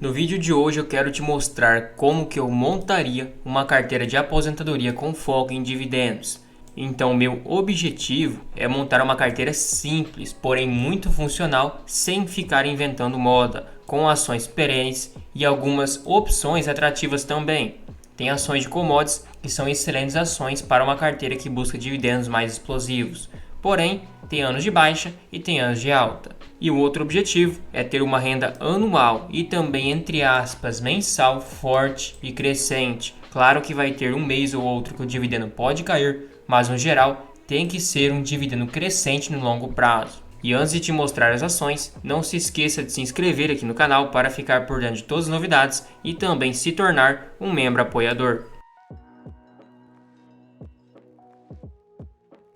No vídeo de hoje eu quero te mostrar como que eu montaria uma carteira de aposentadoria com foco em dividendos. Então meu objetivo é montar uma carteira simples, porém muito funcional, sem ficar inventando moda, com ações perenes e algumas opções atrativas também. Tem ações de commodities que são excelentes ações para uma carteira que busca dividendos mais explosivos. Porém, tem anos de baixa e tem anos de alta. E o outro objetivo é ter uma renda anual e também, entre aspas, mensal forte e crescente. Claro que vai ter um mês ou outro que o dividendo pode cair, mas no geral tem que ser um dividendo crescente no longo prazo. E antes de te mostrar as ações, não se esqueça de se inscrever aqui no canal para ficar por dentro de todas as novidades e também se tornar um membro apoiador.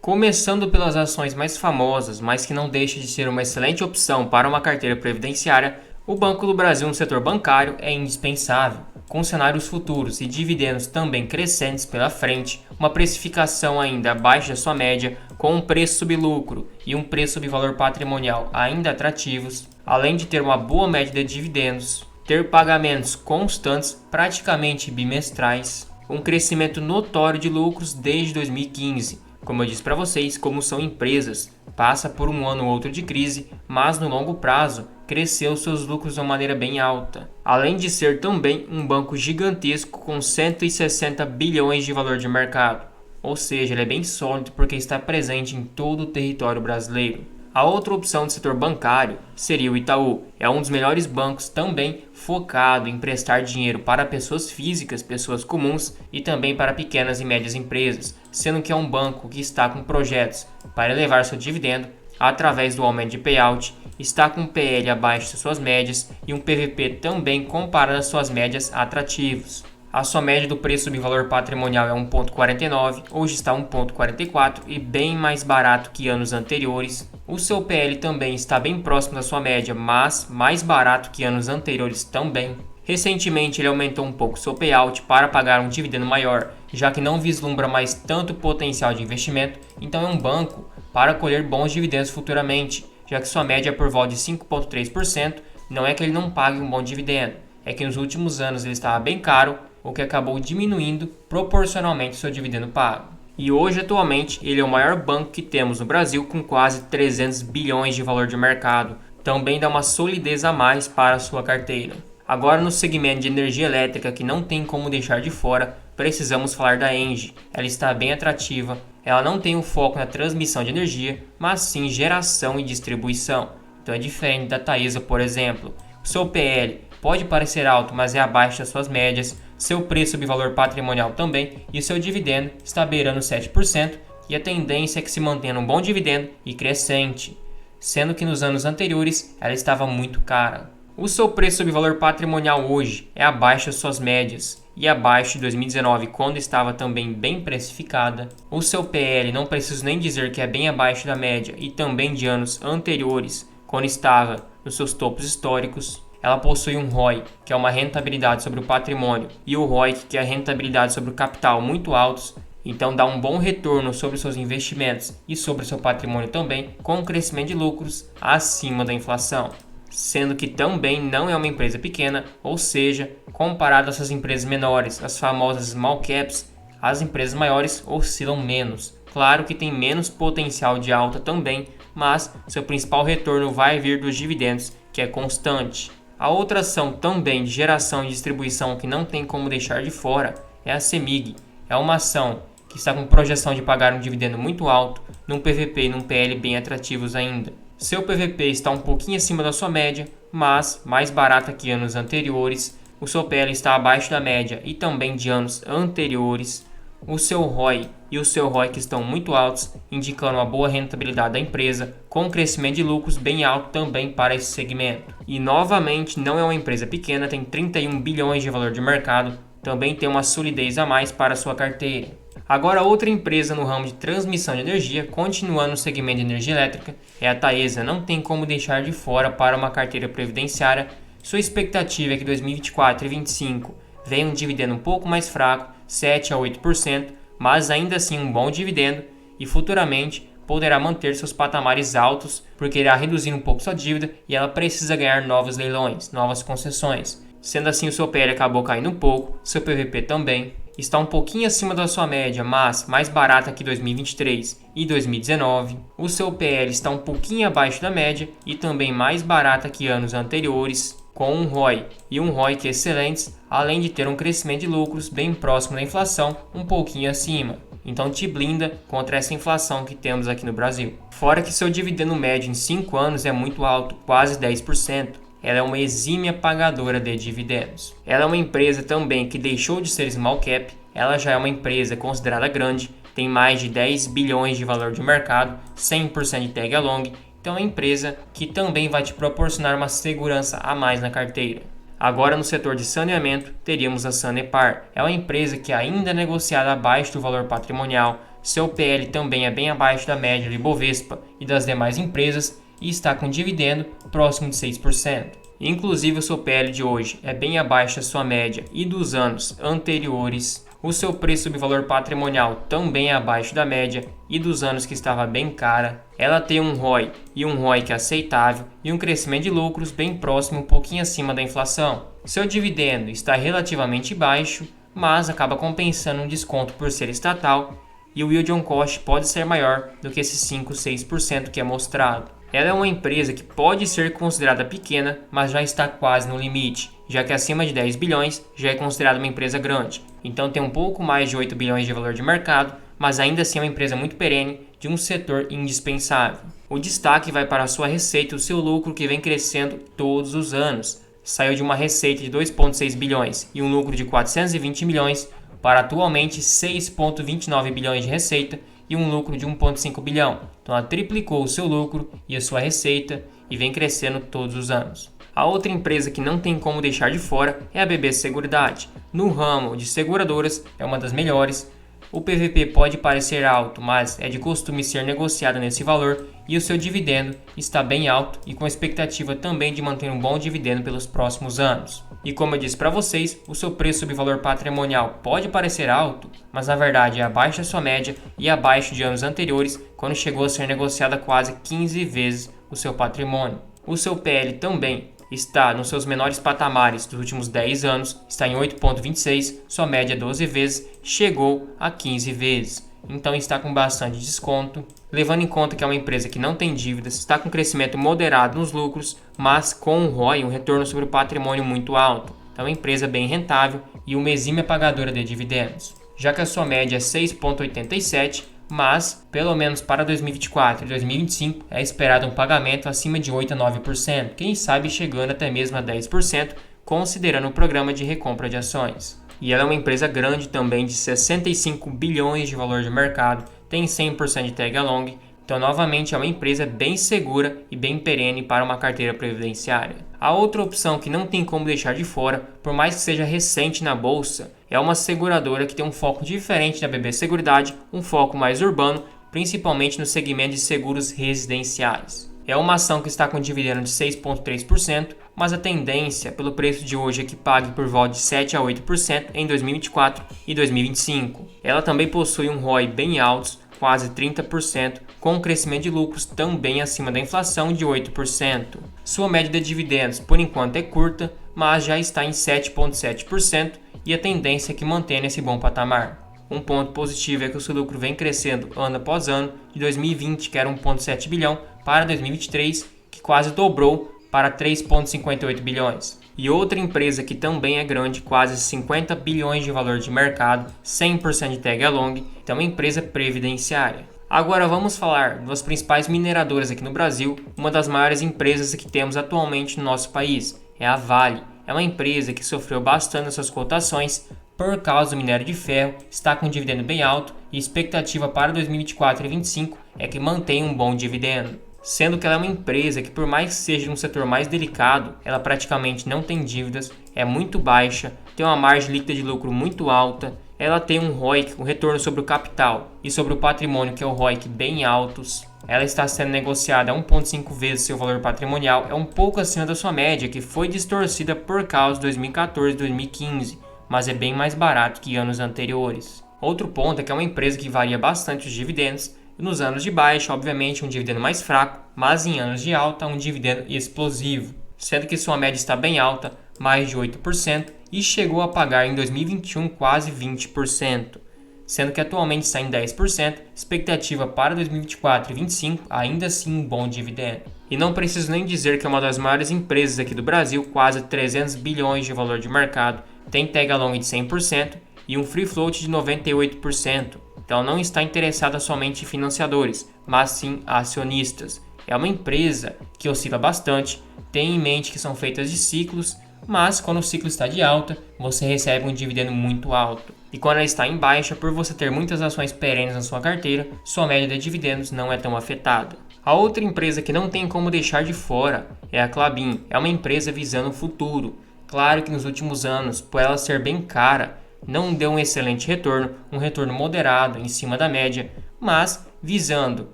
Começando pelas ações mais famosas, mas que não deixa de ser uma excelente opção para uma carteira previdenciária, o Banco do Brasil no setor bancário é indispensável. Com cenários futuros e dividendos também crescentes pela frente, uma precificação ainda abaixo da sua média, com um preço sobre lucro e um preço sobre valor patrimonial ainda atrativos, além de ter uma boa média de dividendos, ter pagamentos constantes, praticamente bimestrais, um crescimento notório de lucros desde 2015. Como eu disse para vocês, como são empresas, passa por um ano ou outro de crise, mas no longo prazo cresceu seus lucros de uma maneira bem alta. Além de ser também um banco gigantesco com 160 bilhões de valor de mercado. Ou seja, ele é bem sólido porque está presente em todo o território brasileiro. A outra opção do setor bancário seria o Itaú. É um dos melhores bancos também focado em prestar dinheiro para pessoas físicas, pessoas comuns e também para pequenas e médias empresas, sendo que é um banco que está com projetos para elevar seu dividendo através do aumento de payout, está com um PL abaixo de suas médias e um PVP também comparado às suas médias atrativos. A sua média do preço sobre valor patrimonial é 1,49, hoje está 1,44 e bem mais barato que anos anteriores. O seu PL também está bem próximo da sua média, mas mais barato que anos anteriores também. Recentemente ele aumentou um pouco seu payout para pagar um dividendo maior, já que não vislumbra mais tanto potencial de investimento, então é um banco para colher bons dividendos futuramente, já que sua média é por volta de 5,3%, não é que ele não pague um bom dividendo, é que nos últimos anos ele estava bem caro, o que acabou diminuindo proporcionalmente seu dividendo pago. E hoje, atualmente, ele é o maior banco que temos no Brasil com quase 300 bilhões de valor de mercado. Também dá uma solidez a mais para a sua carteira. Agora, no segmento de energia elétrica que não tem como deixar de fora, precisamos falar da Engie. Ela está bem atrativa, ela não tem um foco na transmissão de energia, mas sim geração e distribuição. Então é diferente da Taesa, por exemplo. O seu PL pode parecer alto, mas é abaixo das suas médias, seu preço sobre valor patrimonial também e seu dividendo está beirando 7% e a tendência é que se mantenha um bom dividendo e crescente, sendo que nos anos anteriores ela estava muito cara. O seu preço sobre valor patrimonial hoje é abaixo das suas médias e abaixo de 2019, quando estava também bem precificada. O seu PL não preciso nem dizer que é bem abaixo da média e também de anos anteriores, quando estava nos seus topos históricos. Ela possui um ROI, que é uma rentabilidade sobre o patrimônio, e o ROIC, que é a rentabilidade sobre o capital, muito altos, então dá um bom retorno sobre seus investimentos e sobre seu patrimônio também, com um crescimento de lucros acima da inflação. Sendo que também não é uma empresa pequena, ou seja, comparado a essas empresas menores, as famosas small caps, as empresas maiores oscilam menos. Claro que tem menos potencial de alta também, mas seu principal retorno vai vir dos dividendos, que é constante. A outra ação também de geração e distribuição que não tem como deixar de fora é a CEMIG. É uma ação que está com projeção de pagar um dividendo muito alto, num PVP e num PL bem atrativos ainda. Seu PVP está um pouquinho acima da sua média, mas mais barata que anos anteriores. O seu PL está abaixo da média e também de anos anteriores. O seu ROI e o seu ROIC estão muito altos, indicando uma boa rentabilidade da empresa, com crescimento de lucros bem alto também para esse segmento. E novamente, não é uma empresa pequena, tem 31 bilhões de valor de mercado, também tem uma solidez a mais para a sua carteira. Agora, outra empresa no ramo de transmissão de energia, continuando no segmento de energia elétrica, é a Taesa. Não tem como deixar de fora para uma carteira previdenciária. Sua expectativa é que 2024 e 2025 venha um dividendo um pouco mais fraco, 7 a 8%, mas ainda assim um bom dividendo e futuramente poderá manter seus patamares altos porque irá reduzir um pouco sua dívida e ela precisa ganhar novos leilões, novas concessões. Sendo assim, o seu PL acabou caindo um pouco, seu PVP também. Está um pouquinho acima da sua média, mas mais barata que 2023 e 2019. O seu PL está um pouquinho abaixo da média e também mais barata que anos anteriores, com um ROI e um ROIC excelentes, além de ter um crescimento de lucros bem próximo da inflação, um pouquinho acima. Então te blinda contra essa inflação que temos aqui no Brasil. Fora que seu dividendo médio em 5 anos é muito alto, quase 10%. Ela é uma exímia pagadora de dividendos. Ela é uma empresa também que deixou de ser small cap, ela já é uma empresa considerada grande, tem mais de 10 bilhões de valor de mercado, 100% de tag along, então é uma empresa que também vai te proporcionar uma segurança a mais na carteira. Agora no setor de saneamento, teríamos a Sanepar. É uma empresa que ainda é negociada abaixo do valor patrimonial, seu PL também é bem abaixo da média do Ibovespa e das demais empresas, e está com dividendo próximo de 6%. Inclusive o seu PL de hoje é bem abaixo da sua média e dos anos anteriores. O seu preço sobre valor patrimonial também é abaixo da média e dos anos que estava bem cara. Ela tem um ROI e um ROIC aceitável e um crescimento de lucros bem próximo, um pouquinho acima da inflação. Seu dividendo está relativamente baixo, mas acaba compensando um desconto por ser estatal e o yield on cost pode ser maior do que esses 5-6% que é mostrado. Ela é uma empresa que pode ser considerada pequena, mas já está quase no limite, já que acima de 10 bilhões já é considerada uma empresa grande. Então tem um pouco mais de 8 bilhões de valor de mercado, mas ainda assim é uma empresa muito perene de um setor indispensável. O destaque vai para a sua receita e o seu lucro que vem crescendo todos os anos. Saiu de uma receita de 2,6 bilhões e um lucro de 420 milhões para atualmente 6,29 bilhões de receita e um lucro de 1,5 bilhão. Então ela triplicou o seu lucro e a sua receita e vem crescendo todos os anos. A outra empresa que não tem como deixar de fora é a BB Seguridade. No ramo de seguradoras é uma das melhores. O PVP pode parecer alto, mas é de costume ser negociado nesse valor e o seu dividendo está bem alto e com expectativa também de manter um bom dividendo pelos próximos anos. E como eu disse para vocês, o seu preço sobre valor patrimonial pode parecer alto, mas na verdade é abaixo da sua média e abaixo de anos anteriores, quando chegou a ser negociada quase 15 vezes o seu patrimônio. O seu PL também está nos seus menores patamares dos últimos 10 anos, está em 8,26, sua média 12 vezes, chegou a 15 vezes. Então está com bastante desconto, levando em conta que é uma empresa que não tem dívidas, está com crescimento moderado nos lucros, mas com um ROI, um retorno sobre o patrimônio muito alto. Então é uma empresa bem rentável e uma exímia pagadora de dividendos. Já que a sua média é 6,87, mas, pelo menos para 2024 e 2025, é esperado um pagamento acima de 8 a 9%, quem sabe chegando até mesmo a 10%, considerando o programa de recompra de ações. E ela é uma empresa grande também, de 65 bilhões de valor de mercado, tem 100% de tag along, então novamente é uma empresa bem segura e bem perene para uma carteira previdenciária. A outra opção que não tem como deixar de fora, por mais que seja recente na bolsa, é uma seguradora que tem um foco diferente da BB Seguridade, um foco mais urbano, principalmente no segmento de seguros residenciais. É uma ação que está com dividendo de 6,3%, mas a tendência pelo preço de hoje é que pague por volta de 7 a 8% em 2024 e 2025. Ela também possui um ROI bem alto, quase 30%, com um crescimento de lucros também acima da inflação de 8%. Sua média de dividendos por enquanto é curta, mas já está em 7,7% e a tendência é que mantenha esse bom patamar. Um ponto positivo é que o seu lucro vem crescendo ano após ano, de 2020, que era 1,7 bilhão, para 2023, que quase dobrou para 3,58 bilhões. E outra empresa que também é grande, quase 50 bilhões de valor de mercado, 100% de tag along, então é uma empresa previdenciária. Agora vamos falar das principais mineradoras aqui no Brasil, uma das maiores empresas que temos atualmente no nosso país, é a Vale. É uma empresa que sofreu bastante nas suas cotações por causa do minério de ferro, está com um dividendo bem alto e expectativa para 2024 e 2025 é que mantenha um bom dividendo. Sendo que ela é uma empresa que, por mais que seja um setor mais delicado, ela praticamente não tem dívidas, é muito baixa, tem uma margem líquida de lucro muito alta, ela tem um ROIC, um retorno sobre o capital e sobre o patrimônio, que é o ROIC, bem altos. Ela está sendo negociada a 1,5 vezes seu valor patrimonial, é um pouco acima da sua média, que foi distorcida por causa de 2014 e 2015, mas é bem mais barato que anos anteriores. Outro ponto é que é uma empresa que varia bastante os dividendos. Nos anos de baixa, obviamente, um dividendo mais fraco, mas em anos de alta, um dividendo explosivo. Sendo que sua média está bem alta, mais de 8%, e chegou a pagar em 2021 quase 20%, sendo que atualmente está em 10%, expectativa para 2024 e 2025 ainda assim um bom dividendo. E não preciso nem dizer que é uma das maiores empresas aqui do Brasil, quase 300 bilhões de valor de mercado, tem tag along de 100% e um free float de 98%. Então não está interessada somente em financiadores, mas sim acionistas. É uma empresa que oscila bastante, tem em mente que são feitas de ciclos, mas quando o ciclo está de alta, você recebe um dividendo muito alto. E quando ela está em baixa, por você ter muitas ações perenes na sua carteira, sua média de dividendos não é tão afetada. A outra empresa que não tem como deixar de fora é a Klabin. É uma empresa visando o futuro. Claro que nos últimos anos, por ela ser bem cara, não deu um excelente retorno, um retorno moderado em cima da média, mas visando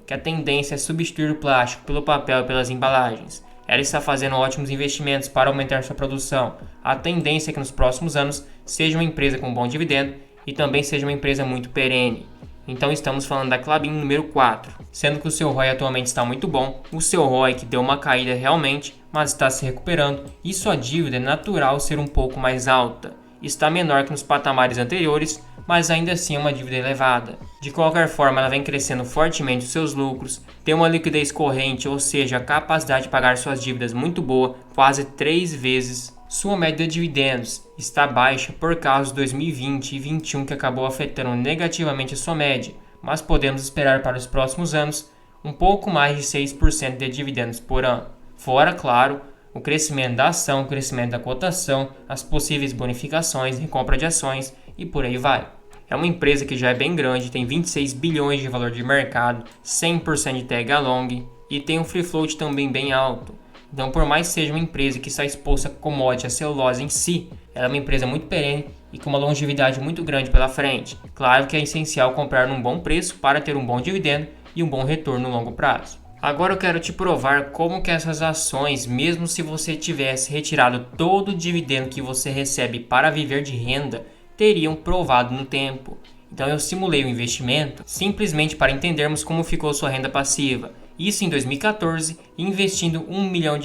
que a tendência é substituir o plástico pelo papel e pelas embalagens. Ela está fazendo ótimos investimentos para aumentar sua produção. A tendência é que nos próximos anos seja uma empresa com bom dividendo e também seja uma empresa muito perene. Então estamos falando da Klabin número 4, sendo que o seu ROI atualmente está muito bom, o seu ROI que deu uma caída realmente, mas está se recuperando e sua dívida é natural ser um pouco mais alta. Está menor que nos patamares anteriores, mas ainda assim é uma dívida elevada. De qualquer forma, ela vem crescendo fortemente os seus lucros, tem uma liquidez corrente, ou seja, a capacidade de pagar suas dívidas muito boa, quase 3 vezes. Sua média de dividendos está baixa por causa de 2020 e 2021 que acabou afetando negativamente a sua média, mas podemos esperar para os próximos anos um pouco mais de 6% de dividendos por ano. Fora, claro, o crescimento da ação, o crescimento da cotação, as possíveis bonificações em compra de ações e por aí vai. É uma empresa que já é bem grande, tem 26 bilhões de valor de mercado, 100% de tag along e tem um free float também bem alto. Então, por mais que seja uma empresa que está exposta a commodity, a celulose em si, ela é uma empresa muito perene e com uma longevidade muito grande pela frente. Claro que é essencial comprar num bom preço para ter um bom dividendo e um bom retorno no longo prazo. Agora eu quero te provar como que essas ações, mesmo se você tivesse retirado todo o dividendo que você recebe para viver de renda, teriam provado no tempo. Então eu simulei o investimento simplesmente para entendermos como ficou sua renda passiva. Isso em 2014, investindo R$1 milhão.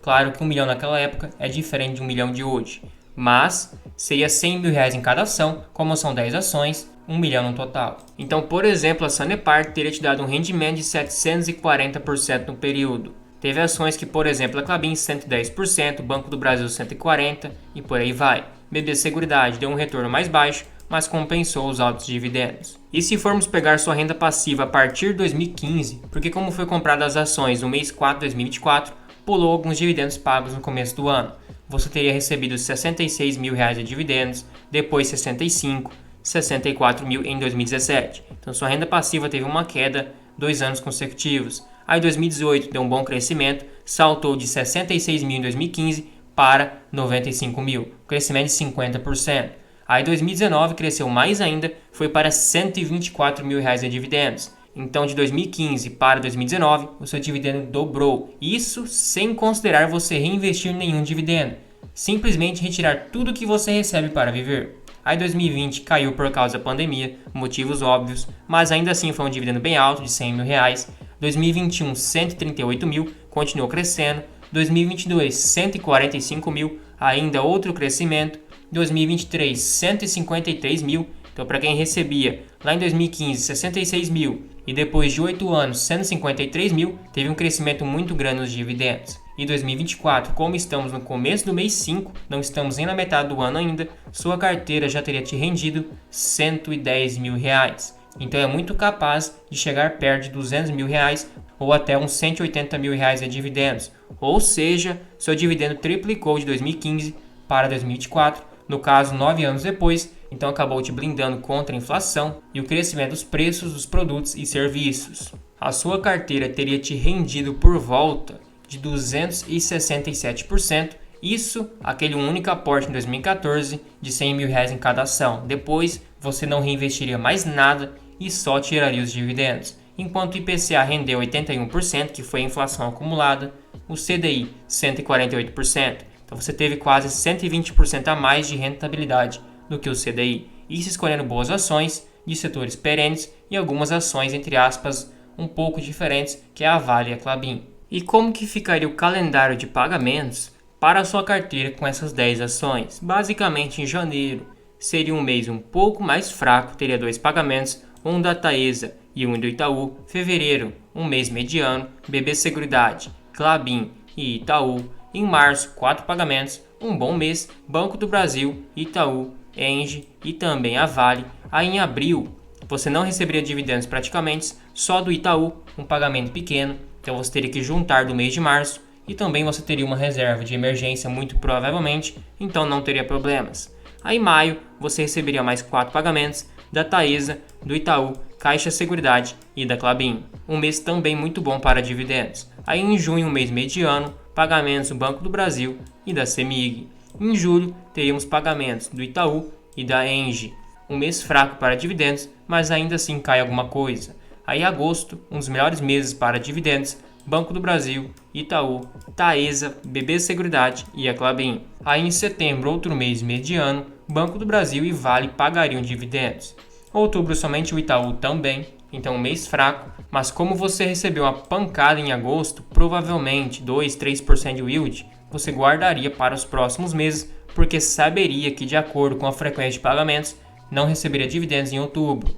Claro que 1 milhão naquela época é diferente de 1 milhão de hoje. Mas seria R$100 mil em cada ação, como são 10 ações, 1 milhão no total. Então, por exemplo, a Sanepar teria te dado um rendimento de 740% no período. Teve ações que, por exemplo, a Klabin 110%, Banco do Brasil 140% e por aí vai. BB Seguridade deu um retorno mais baixo, mas compensou os altos dividendos. E se formos pegar sua renda passiva a partir de 2015, porque como foi comprada as ações no mês 4 de 2024, pulou alguns dividendos pagos no começo do ano. Você teria recebido R$66 mil de dividendos, depois 65, 64 mil em 2017. Então sua renda passiva teve uma queda 2 anos consecutivos. Aí 2018 deu um bom crescimento, saltou de 66 mil em 2015 para 95 mil, crescimento de 50%. Aí 2019 cresceu mais ainda, foi para 124 mil reais de dividendos. Então de 2015 para 2019 o seu dividendo dobrou. Isso sem considerar você reinvestir nenhum dividendo, simplesmente retirar tudo que você recebe para viver. Aí 2020 caiu por causa da pandemia, motivos óbvios, mas ainda assim foi um dividendo bem alto de 100 mil reais. 2021 138 mil, continuou crescendo. 2022 145 mil, ainda outro crescimento. 2023 153 mil, então para quem recebia lá em 2015 66 mil e depois de 8 anos 153 mil, teve um crescimento muito grande nos dividendos. E 2024, como estamos no começo do mês 5, não estamos nem na metade do ano ainda, sua carteira já teria te rendido 110 mil reais. Então é muito capaz de chegar perto de 200 mil reais ou até uns 180 mil reais de dividendos. Ou seja, seu dividendo triplicou de 2015 para 2024, no caso 9 anos depois, então acabou te blindando contra a inflação e o crescimento dos preços dos produtos e serviços. A sua carteira teria te rendido por volta de 267%, isso aquele único aporte em 2014 de 100 mil reais em cada ação. Depois você não reinvestiria mais nada e só tiraria os dividendos. Enquanto o IPCA rendeu 81%, que foi a inflação acumulada, o CDI 148%. Então você teve quase 120% a mais de rentabilidade do que o CDI. Isso escolhendo boas ações de setores perenes e algumas ações, entre aspas, um pouco diferentes, que é a Vale e a Klabin. E como que ficaria o calendário de pagamentos para a sua carteira com essas 10 ações. Basicamente, em janeiro seria um mês um pouco mais fraco, teria 2 pagamentos, um da Taesa e um do Itaú. Fevereiro, um mês mediano, BB Seguridade, Klabin e Itaú. Em março, 4 pagamentos, um bom mês, Banco do Brasil, Itaú, Engie e também a Vale. Aí em abril, você não receberia dividendos praticamente, só do Itaú, um pagamento pequeno, então você teria que juntar do mês de março e também você teria uma reserva de emergência muito provavelmente, então não teria problemas. Aí em maio, você receberia mais 4 pagamentos da Taesa, do Itaú, Caixa Seguridade e da Klabin. Um mês também muito bom para dividendos. Aí em junho, um mês mediano, pagamentos do Banco do Brasil e da CEMIG. Em julho, teríamos pagamentos do Itaú e da Engie. Um mês fraco para dividendos, mas ainda assim cai alguma coisa. Aí agosto, um dos melhores meses para dividendos, Banco do Brasil, Itaú, Taesa, BB Seguridade e a Klabin. Aí em setembro, outro mês mediano, Banco do Brasil e Vale pagariam dividendos. Outubro somente o Itaú também, então um mês fraco, mas como você recebeu uma pancada em agosto, provavelmente 2-3% de yield, você guardaria para os próximos meses, porque saberia que de acordo com a frequência de pagamentos, não receberia dividendos em outubro.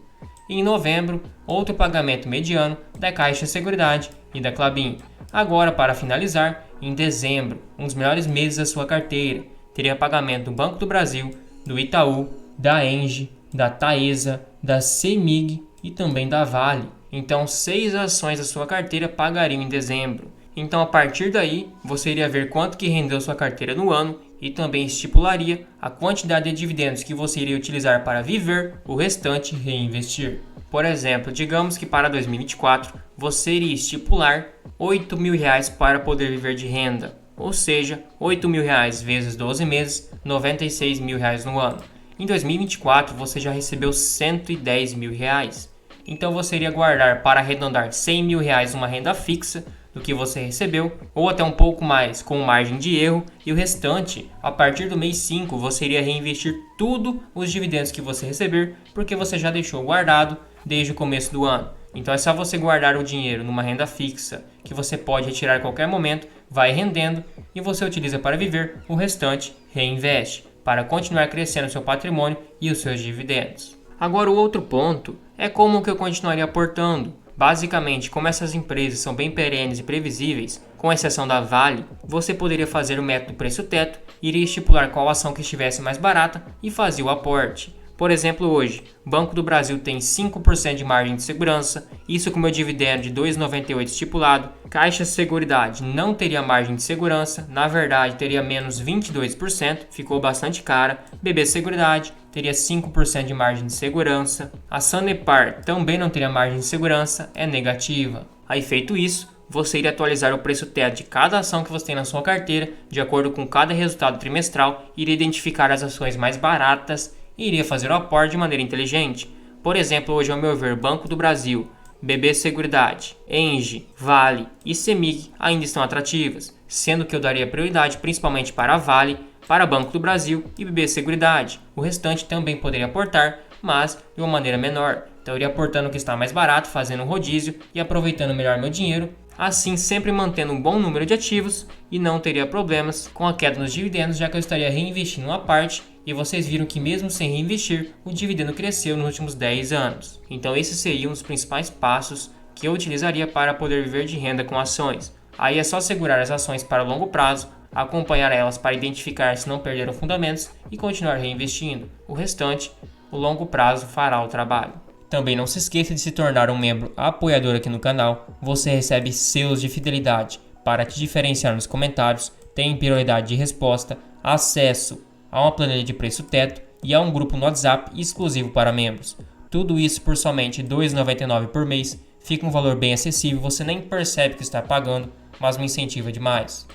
E em novembro, outro pagamento mediano da Caixa Seguridade e da Klabin. Agora, para finalizar, em dezembro, um dos melhores meses da sua carteira, teria pagamento do Banco do Brasil, do Itaú, da Engie, da Taesa, da CEMIG e também da Vale. Então, 6 ações da sua carteira pagariam em dezembro. Então, a partir daí, você iria ver quanto que rendeu sua carteira no ano e também estipularia a quantidade de dividendos que você iria utilizar para viver, o restante reinvestir. Por exemplo, digamos que para 2024 você iria estipular R$8.000 para poder viver de renda, ou seja, R$8.000 vezes 12 meses, R$96.000 no ano. Em 2024 você já recebeu R$110.000, então você iria guardar para arredondar R$100.000 uma renda fixa do que você recebeu, ou até um pouco mais com margem de erro, e o restante, a partir do mês 5, você iria reinvestir tudo os dividendos que você receber, porque você já deixou guardado desde o começo do ano. Então é só você guardar o dinheiro numa renda fixa, que você pode retirar a qualquer momento, vai rendendo, e você utiliza para viver, o restante reinveste, para continuar crescendo seu patrimônio e os seus dividendos. Agora o outro ponto é como que eu continuaria aportando. Basicamente, como essas empresas são bem perenes e previsíveis, com exceção da Vale, você poderia fazer o método preço-teto, iria estipular qual ação que estivesse mais barata e fazer o aporte. Por exemplo, hoje, Banco do Brasil tem 5% de margem de segurança, isso com meu dividendo de R$ 2,98 estipulado. Caixa Seguridade não teria margem de segurança, na verdade teria menos 22%, ficou bastante cara. BB Seguridade teria 5% de margem de segurança. A Sanepar também não teria margem de segurança, é negativa. Aí feito isso, você iria atualizar o preço teto de cada ação que você tem na sua carteira, de acordo com cada resultado trimestral, iria identificar as ações mais baratas e iria fazer o aporte de maneira inteligente. Por exemplo, hoje, ao meu ver, Banco do Brasil, BB Seguridade, Engie, Vale e CEMIG ainda estão atrativas, sendo que eu daria prioridade principalmente para a Vale, para Banco do Brasil e BB Seguridade. O restante também poderia aportar, mas de uma maneira menor. Então eu iria aportando o que está mais barato, fazendo um rodízio e aproveitando melhor meu dinheiro, assim sempre mantendo um bom número de ativos e não teria problemas com a queda nos dividendos, já que eu estaria reinvestindo uma parte. E vocês viram que mesmo sem reinvestir, o dividendo cresceu nos últimos 10 anos. Então esses seriam os principais passos que eu utilizaria para poder viver de renda com ações. Aí é só segurar as ações para longo prazo, acompanhar elas para identificar se não perderam fundamentos e continuar reinvestindo. O restante, o longo prazo fará o trabalho. Também não se esqueça de se tornar um membro apoiador aqui no canal. Você recebe selos de fidelidade para te diferenciar nos comentários, tem prioridade de resposta, acesso a uma planilha de preço teto e a um grupo no WhatsApp exclusivo para membros. Tudo isso por somente R$ 2,99 por mês. Fica um valor bem acessível, você nem percebe que está pagando, mas me incentiva demais.